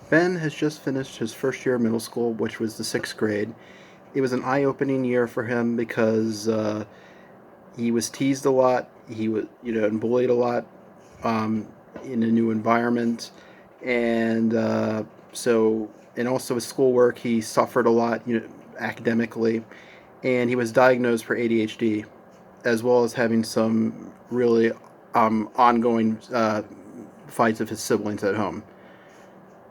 Ben has just finished his first year of middle school, which was the sixth grade. It was an eye-opening year for him because he was teased a lot. He was, and bullied a lot um, in a new environment, and so, and also with schoolwork, he suffered a lot, academically, and he was diagnosed for ADHD, as well as having some really ongoing fights with his siblings at home.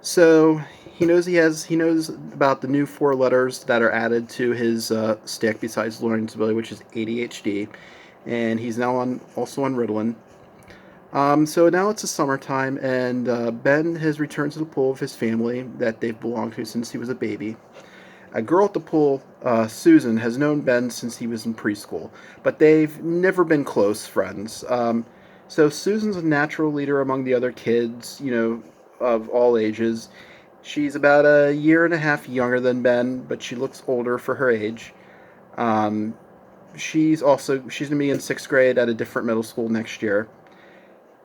So he knows about the new four letters that are added to his stick besides learning disability, which is ADHD, and he's now also on Ritalin. So now it's the summertime, and Ben has returned to the pool with his family that they've belonged to since he was a baby. A girl at the pool, Susan, has known Ben since he was in preschool, but they've never been close friends. So Susan's a natural leader among the other kids, of all ages. She's about a year and a half younger than Ben, but she looks older for her age. Um, she's gonna be in sixth grade at a different middle school next year.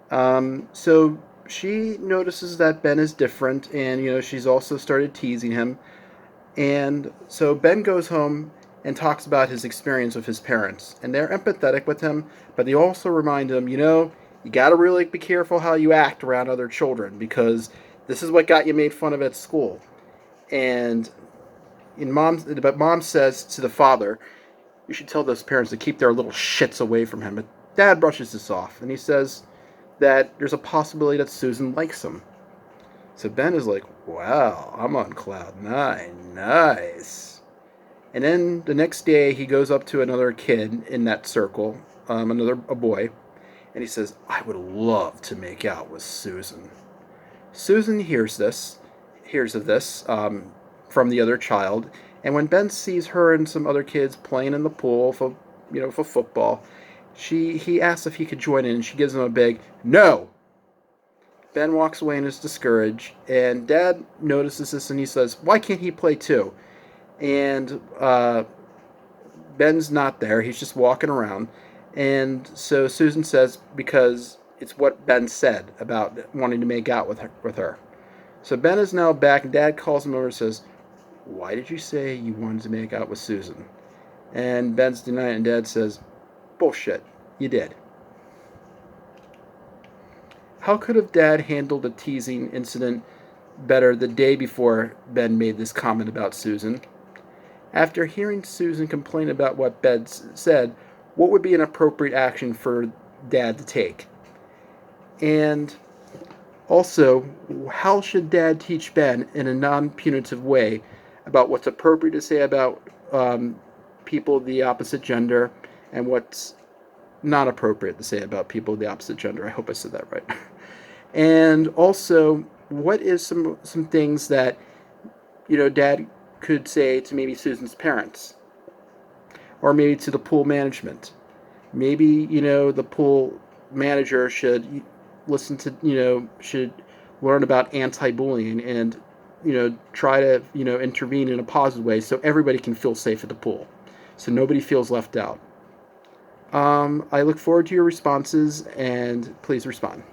So she notices that Ben is different, and she's also started teasing him. And so Ben goes home and talks about his experience with his parents, and they're empathetic with him, but they also remind him, you got to really be careful how you act around other children because this is what got you made fun of at school. And but mom says to the father, you should tell those parents to keep their little shits away from him. But dad brushes this off, and he says that there's a possibility that Susan likes him. So Ben is like, wow, I'm on cloud nine. Nice. And then the next day, he goes up to another kid in that circle, a boy, and he says, I would love to make out with Susan. Susan hears of this from the other child, and when Ben sees her and some other kids playing in the pool for football, he asks if he could join in, and she gives him a big no. Ben walks away and is discouraged, and Dad notices this and he says, why can't he play too? And Ben's not there, he's just walking around. And so Susan says, because it's what Ben said about wanting to make out with her. So Ben is now back, and Dad calls him over and says, why did you say you wanted to make out with Susan? And Ben's denying it, and Dad says, bullshit, you did. How could have Dad handled the teasing incident better the day before Ben made this comment about Susan? After hearing Susan complain about what Ben said, what would be an appropriate action for Dad to take? And also, how should Dad teach Ben in a non-punitive way about what's appropriate to say about people of the opposite gender and what's not appropriate to say about people of the opposite gender? I hope I said that right. And also, what is some things that Dad could say to maybe Susan's parents, or maybe to the pool management? Maybe the pool manager should listen to should learn about anti-bullying and try to intervene in a positive way so everybody can feel safe at the pool, so nobody feels left out. I look forward to your responses, and please respond.